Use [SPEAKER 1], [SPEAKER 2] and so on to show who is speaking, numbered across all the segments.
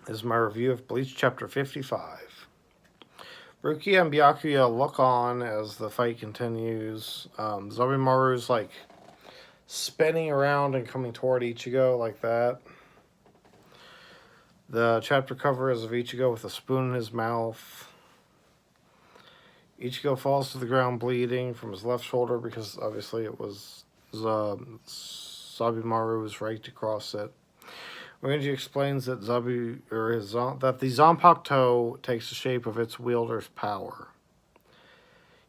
[SPEAKER 1] is my review of Bleach Chapter 55. Rukia and Byakuya look on as the fight continues. Zabimaru's like spinning around and coming toward Ichigo like that. The chapter cover is of Ichigo with a spoon in his mouth. Ichigo falls to the ground bleeding from his left shoulder because obviously it was Zabimaru was right across it. Renji explains that that the Zanpakuto takes the shape of its wielder's power.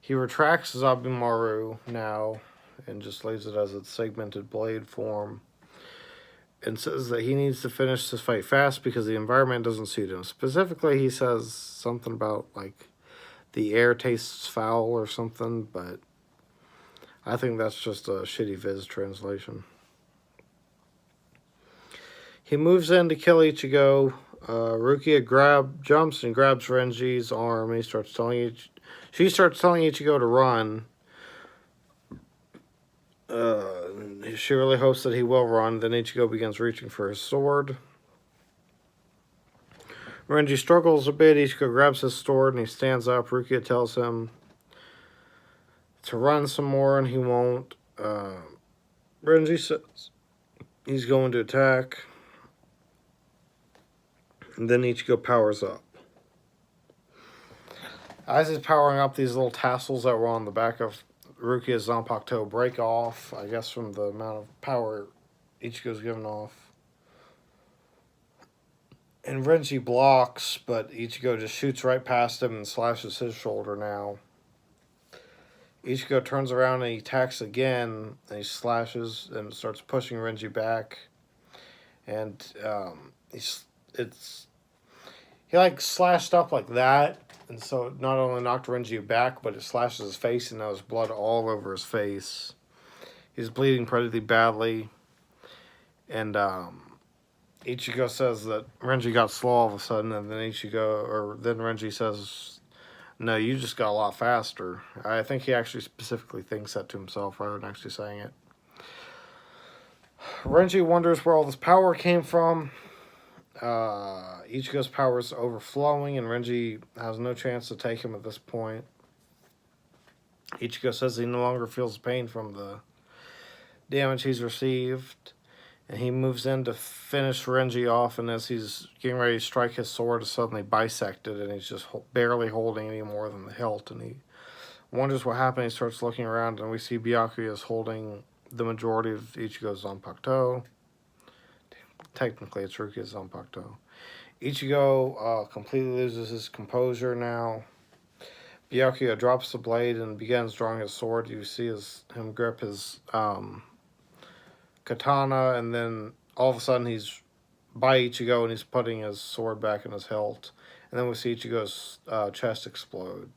[SPEAKER 1] He retracts Zabimaru now and just leaves it as its segmented blade form, and says that he needs to finish this fight fast because the environment doesn't suit him. Specifically, he says something about like the air tastes foul or something, but I think that's just a shitty Viz translation. He moves in to kill Ichigo. Rukia jumps and grabs Renji's arm. And she starts telling Ichigo to run. She really hopes that he will run. Then Ichigo begins reaching for his sword. Renji struggles a bit. Ichigo grabs his sword and he stands up. Rukia tells him to run some more, and he won't. Renji says he's going to attack. And then Ichigo powers up. As he's powering up, these little tassels that were on the back of Rukia's Zanpakuto break off, I guess from the amount of power Ichigo's given off. And Renji blocks, but Ichigo just shoots right past him and slashes his shoulder now. Ichigo turns around and he attacks again, and he slashes and starts pushing Renji back. And he like slashed up like that, and so it not only knocked Renji back, but it slashes his face, and now there's blood all over his face. He's bleeding pretty badly, and Ichigo says that Renji got slow all of a sudden, and then Renji says, "No, you just got a lot faster." I think he actually specifically thinks that to himself rather than actually saying it. Renji wonders where all this power came from. Ichigo's power is overflowing, and Renji has no chance to take him at this point. Ichigo says he no longer feels pain from the damage he's received, and he moves in to finish Renji off, and as he's getting ready to strike his sword, is suddenly bisected, and he's just barely holding any more than the hilt, and he wonders what happened. He starts looking around, and we see Byakuya is holding the majority of Ichigo's Zanpakuto. Technically, it's Rukia's Zanpakuto. Ichigo completely loses his composure now. Byakuya drops the blade and begins drawing his sword. You see him grip his katana, and then all of a sudden he's by Ichigo and he's putting his sword back in his hilt. And then we see Ichigo's chest explode.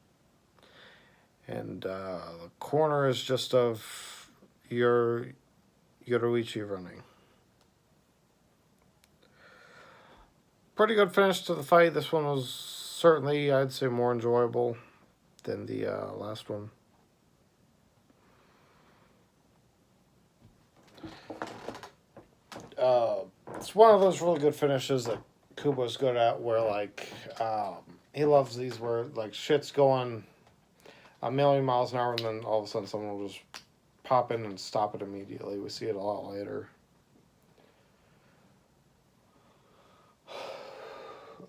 [SPEAKER 1] And the corner is just of Yoruichi running. Pretty good finish to the fight. This one was certainly, I'd say, more enjoyable than the last one. It's one of those really good finishes that Kubo's good at, where like he loves these where like shit's going a million miles an hour, and then all of a sudden someone will just pop in and stop it immediately. We see it a lot later.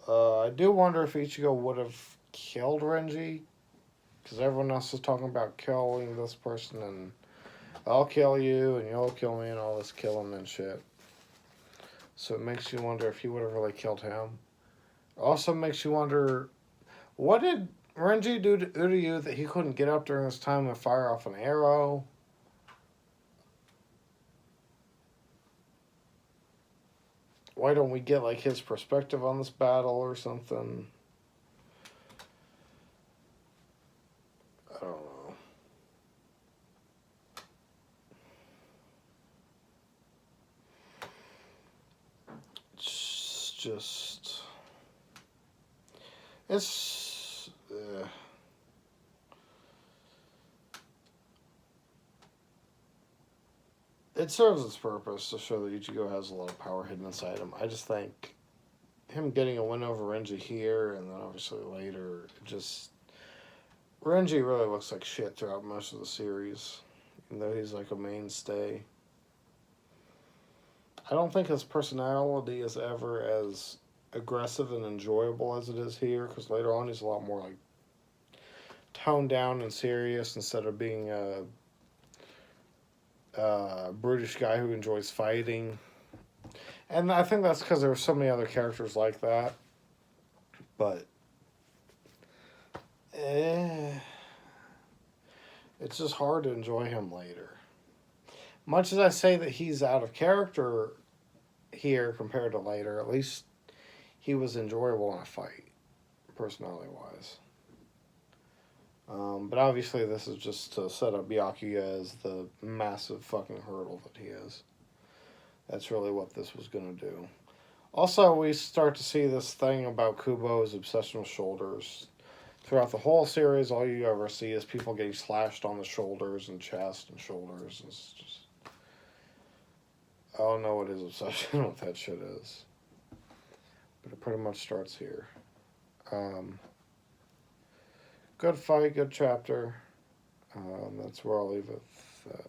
[SPEAKER 1] I do wonder if Ichigo would have killed Renji, because everyone else is talking about killing this person, and I'll kill you, and you'll kill me, and all this killing and shit. So it makes you wonder if he would have really killed him. Also makes you wonder, what did Renji do to Uryu that he couldn't get up during this time and fire off an arrow? Why don't we get like his perspective on this battle or something? I don't know. It's just... It's... It serves its purpose to show that Ichigo has a lot of power hidden inside him. I just think him getting a win over Renji here, and then obviously later, just Renji really looks like shit throughout most of the series, even though he's like a mainstay. I don't think his personality is ever as aggressive and enjoyable as it is here, because later on he's a lot more like toned down and serious instead of being a brutish guy who enjoys fighting. And I think that's because there were so many other characters like that. But it's just hard to enjoy him later. Much as I say that he's out of character here compared to later, at least he was enjoyable in a fight, personality wise. But obviously, this is just to set up Byakuya as the massive fucking hurdle that he is. That's really what this was going to do. Also, we start to see this thing about Kubo's obsession with shoulders. Throughout the whole series, all you ever see is people getting slashed on the shoulders and chest and shoulders. It's just, I don't know what his obsession with that shit is. But it pretty much starts here. Good fight, good chapter. That's where I'll leave it at.